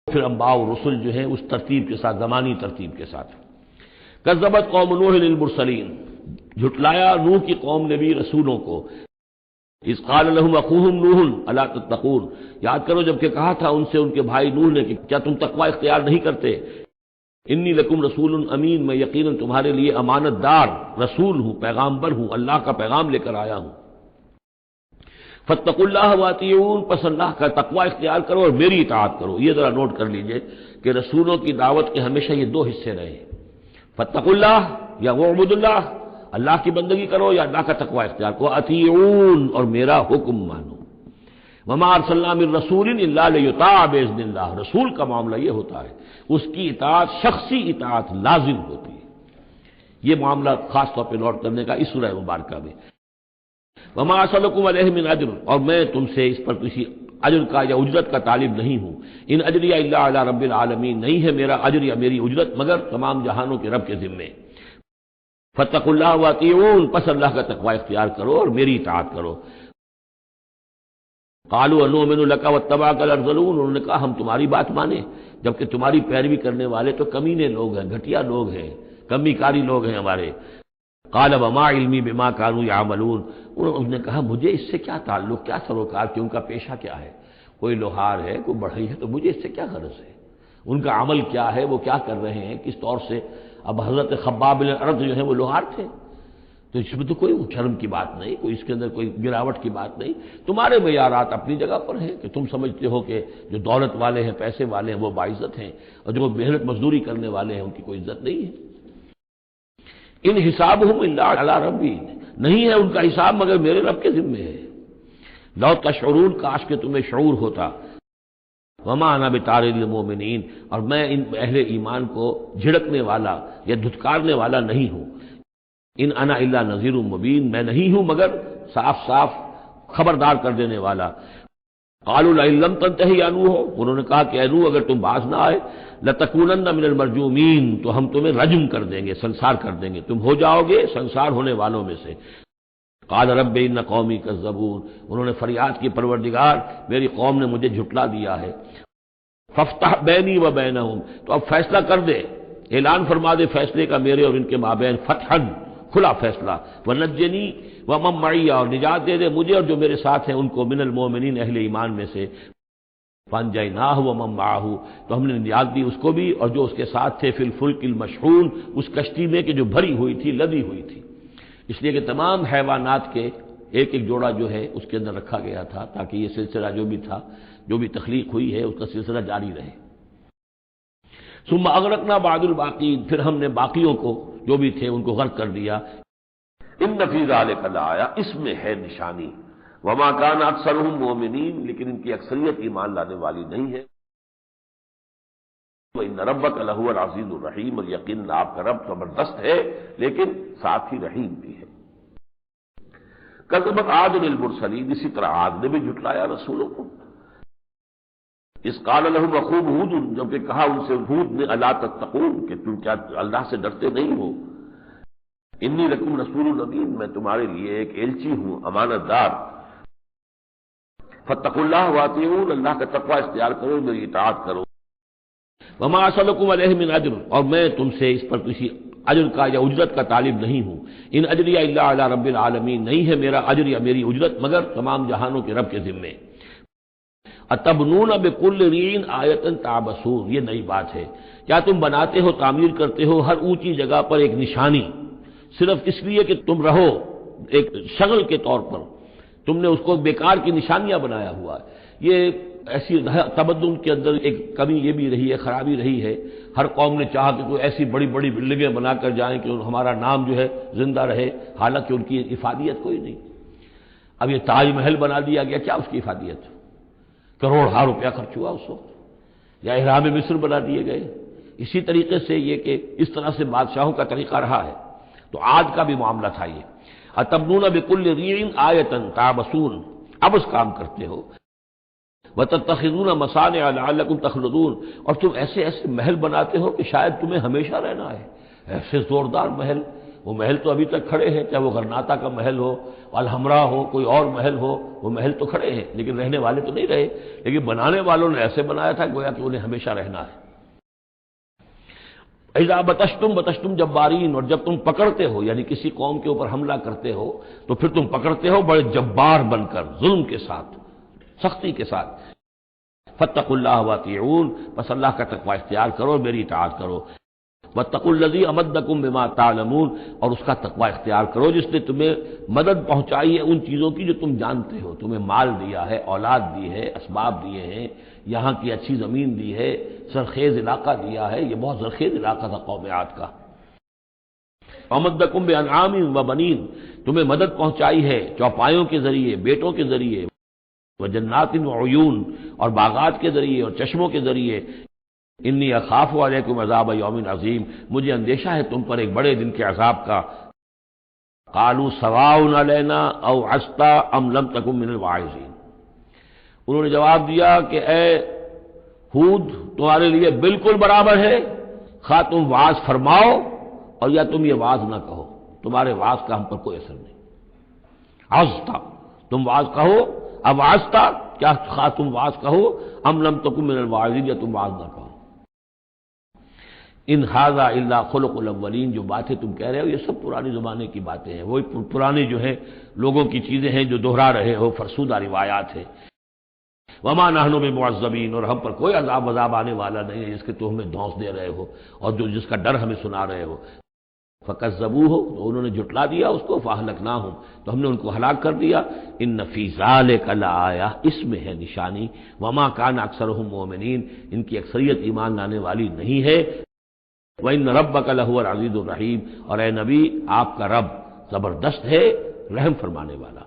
پھر انباء و رسل جو ہیں اس ترتیب کے ساتھ، زمانی ترتیب کے ساتھ۔ کذبت قوم نوح للمرسلین، جھٹلایا نوح کی قوم نے بھی رسولوں کو۔ اذ قال لهم اخوهم نوح الا تتقون، یاد کرو جب کہ کہا تھا ان سے ان کے بھائی نوح نے کہ کیا تم تقوی اختیار نہیں کرتے۔ انی لکم رسول امین، میں یقیناً تمہارے لیے امانت دار رسول ہوں، پیغامبر ہوں، اللہ کا پیغام لے کر آیا ہوں۔ فاتقوا اللہ واطیعون، پس اللہ کا تقوی اختیار کرو اور میری اطاعت کرو۔ یہ ذرا نوٹ کر لیجئے کہ رسولوں کی دعوت کے ہمیشہ یہ دو حصے رہے، فاتقوا اللہ یا وعبد اللہ، اللہ کی بندگی کرو یا اللہ کا تقوی اختیار کرو، اطیعون اور میرا حکم مانو۔ وما ارسلنا من رسول الا لیطاع باذن اللہ، رسول کا معاملہ یہ ہوتا ہے اس کی اطاعت شخصی اطاعت لازم ہوتی ہے۔ یہ معاملہ خاص طور پہ نوٹ کرنے کا اس سورہ مبارکہ میں۔ وما اسألکم علیہ من اجر، اور میں تم سے اس پر کسی اجر کا یا اجرت کا طالب نہیں ہوں۔ ان اجری الا علی رب العالمین، نہیں ہے میرا اجر یا میری اجرت مگر تمام جہانوں کے رب کے ذمے۔ فاتقوا اللہ واطیعون، پس اللہ کا تقوی اختیار کرو اور میری اطاعت کرو۔ قالوا انؤمن لک واتبعک الارذلون، انہوں نے کہا ہم تمہاری بات مانیں جبکہ تمہاری پیروی کرنے والے تو کمینے لوگ ہیں، گھٹیا لوگ ہیں، کمی کاری لوگ ہیں ہمارے۔ قال وما علمی بما كانوا يعملون، انہوں نے کہا مجھے اس سے کیا تعلق، کیا سروکار کہ ان کا پیشہ کیا ہے، کوئی لوہار ہے، کوئی بڑھئی ہے، تو مجھے اس سے کیا غرض ہے، ان کا عمل کیا ہے، وہ کیا کر رہے ہیں، کس طور سے۔ اب حضرت خباب بن الارض جو ہے وہ لوہار تھے، تو اس میں تو کوئی شرم کی بات نہیں، کوئی اس کے اندر کوئی گراوٹ کی بات نہیں۔ تمہارے معیارات اپنی جگہ پر ہیں کہ تم سمجھتے ہو کہ جو دولت والے ہیں، پیسے والے ہیں وہ باعزت ہیں، اور جو محنت مزدوری کرنے والے ہیں ان کی کوئی عزت نہیں ہے۔ ان حسابهم الا علی ربی، نہیں ہے ان کا حساب مگر میرے رب کے ذمے ہے۔ لو تشعرون، کاش کہ تمہیں شعور ہوتا۔ وما انا بطارد المؤمنین، اور میں ان اہل ایمان کو جھڑکنے والا یا دھتکارنے والا نہیں ہوں۔ ان انا الا نذیر مبین، میں نہیں ہوں مگر صاف صاف خبردار کر دینے والا۔ قالوا لئن لم تنتهِ يا نوح، انہوں نے کہا کہ اے نوح اگر تم باز نہ آئے، لتکونن من المرجومین، تو ہم تمہیں رجم کر دیں گے، سنسار کر دیں گے، تم ہو جاؤ گے سنسار ہونے والوں میں سے۔ قال رب ان قومی کذبون، انہوں نے فریاد کی پروردگار میری قوم نے مجھے جھٹلا دیا ہے۔ فافتح بینی و بینہم، تو اب فیصلہ کر دے، اعلان فرما دے فیصلے کا میرے اور ان کے مابین، فتحا کھلا فیصلہ، ونجنی ومن معی، اور نجات دے دے مجھے اور جو میرے ساتھ ہیں ان کو، من المؤمنین اہل ایمان میں سے۔ فانجیناہ ومن معہ، تو ہم نے نجات دی اس کو بھی اور جو اس کے ساتھ تھے، فی الفلک المشحون، اس کشتی میں کہ جو بھری ہوئی تھی، لدی ہوئی تھی، اس لیے کہ تمام حیوانات کے ایک ایک جوڑا جو ہے اس کے اندر رکھا گیا تھا تاکہ یہ سلسلہ جو بھی تھا، جو بھی تخلیق ہوئی ہے اس کا سلسلہ جاری رہے۔ ثم اغرقنا بعد الباقین، پھر ہم نے باقیوں کو جو بھی تھے ان کو غرق کر دیا۔ ان فی ذلک لآیہ، اس میں ہے نشانی۔ وما کان اکثرهم مؤمنین، لیکن ان کی اکثریت ایمان لانے والی نہیں ہے۔ وان ربک لہو العزیز الرحیم، اور یقیناً آپ کا رب زبردست ہے لیکن ساتھ ہی رحیم بھی ہے۔ کذبت عاد المرسلین، اسی طرح عاد نے بھی جھٹلایا رسولوں کو۔ اس قال لهم اخوهم ہود، جبکہ کہا ان سے ہود نے الا تتقون، کہ تم کیا اللہ سے ڈرتے نہیں ہو۔ انی لکم رسول امین، میں تمہارے لیے ایک ایلچی ہوں، امانت دار۔ فاتقوا اللہ واطیعون، اللہ کا تقوی اختیار کرو، میری اطاعت کرو۔ وما اسألکم علیہ من اجر، اور میں تم سے اس پر کسی اجر کا یا اجرت کا طالب نہیں ہوں۔ ان اجری الا علی رب العالمین، نہیں ہے میرا اجر یا میری اجرت مگر تمام جہانوں کے رب کے ذمے۔ اتبنون بکل ریع آیۃ تعبثون، یہ نئی بات ہے، کیا تم بناتے ہو، تعمیر کرتے ہو ہر اونچی جگہ پر ایک نشانی، صرف اس لیے کہ تم رہو، ایک شغل کے طور پر تم نے اس کو بیکار کی نشانیاں بنایا ہوا ہے۔ یہ ایسی تمدن کے اندر ایک کمی یہ بھی رہی ہے، خرابی رہی ہے، ہر قوم نے چاہا کہ کوئی ایسی بڑی بڑی بلڈنگیں بنا کر جائیں کہ ہمارا نام جو ہے زندہ رہے، حالانکہ ان کی افادیت کوئی نہیں۔ اب یہ تاج محل بنا دیا گیا، کیا اس کی افادیت؟ کروڑ روپیہ خرچ ہوا اس وقت، یا احرام مصر بنا دیے گئے۔ اسی طریقے سے یہ کہ اس طرح سے بادشاہوں کا طریقہ رہا ہے، تو آج کا بھی معاملہ تھا یہ۔ اتبنون بکل ریع آیۃ تعبثون، اب اس کام کرتے ہو۔ وتتخذون مصانع لعلکم تخلدون، اور تم ایسے ایسے محل بناتے ہو کہ شاید تمہیں ہمیشہ رہنا ہے، ایسے زوردار محل وہ محل تو ابھی تک کھڑے ہیں، چاہے وہ غرناطہ کا محل ہو، الحمرا ہو، کوئی اور محل ہو، وہ محل تو کھڑے ہیں لیکن رہنے والے تو نہیں رہے، لیکن بنانے والوں نے ایسے بنایا تھا گویا کہ انہیں ہمیشہ رہنا ہے۔ اذا بطشتم جبارین، اور جب تم پکڑتے ہو یعنی کسی قوم کے اوپر حملہ کرتے ہو تو پھر تم پکڑتے ہو بڑے جبار بن کر، ظلم کے ساتھ، سختی کے ساتھ۔ فاتقوا اللہ واطیعون، بس اللہ کا تقوی اختیار کرو، میری اطاعت کرو۔ واتقوا الذی امدکم بما تعلمون، اور اس کا تقوی اختیار کرو جس نے تمہیں مدد پہنچائی ہے ان چیزوں کی جو تم جانتے ہو، تمہیں مال دیا ہے، اولاد دی ہے، اسباب دیے ہیں، یہاں کی اچھی زمین دی ہے، زرخیز علاقہ دیا ہے، یہ بہت زرخیز علاقہ تھا قوم عاد کا۔ امدکم بانعام وبنین، تمہیں مدد پہنچائی ہے چوپایوں کے ذریعے، بیٹوں کے ذریعے، وجنات وعیون، اور باغات کے ذریعے اور چشموں کے ذریعے۔ انی اخاف علیکم عذاب یوم عظیم، مجھے اندیشہ ہے تم پر ایک بڑے دن کے عذاب کا۔ قالوا سواء علینا او عصت ام لم تکن من الواعظین، انہوں نے جواب دیا کہ اے ہود، تمہارے لیے بالکل برابر ہے، خواہ تم واعظ فرماؤ اور یا تم یہ واعظ نہ کہو، تمہارے واعظ کا ہم پر کوئی اثر نہیں۔ عصت، تم واعظ کہو، اب عصت کیا، خواہ تم واعظ کہو، ام لم تکن من الواعظین، یا تم واعظ نہ کہو۔ ان ھذا الا خلق الاولین، جو باتیں تم کہہ رہے ہو یہ سب پرانے زمانے کی باتیں ہیں، وہی پرانے جو ہیں لوگوں کی چیزیں ہیں جو دہرا رہے ہو، فرسودہ روایات ہیں۔ وما نحن بمعذبین، اور ہم پر کوئی عذاب آنے والا نہیں ہے جس کے تم ہمیں دھونس دے رہے ہو اور جو جس کا ڈر ہمیں سنا رہے ہو۔ فکذبوہ، تو انہوں نے جھٹلا دیا اس کو، فاہلکناہم، تو ہم نے ان کو ہلاک کر دیا۔ ان فی ذلک لآیہ، اس میں ہے نشانی، وما کان اکثرہم مؤمنین، ان کی اکثریت ایمان لانے والی نہیں ہے۔ وَإِنَّ رَبَّكَ لَهُوَ الْعَزِيزُ الرَّحِيمُ، اور اے نبی آپ کا رب زبردست ہے، رحم فرمانے والا۔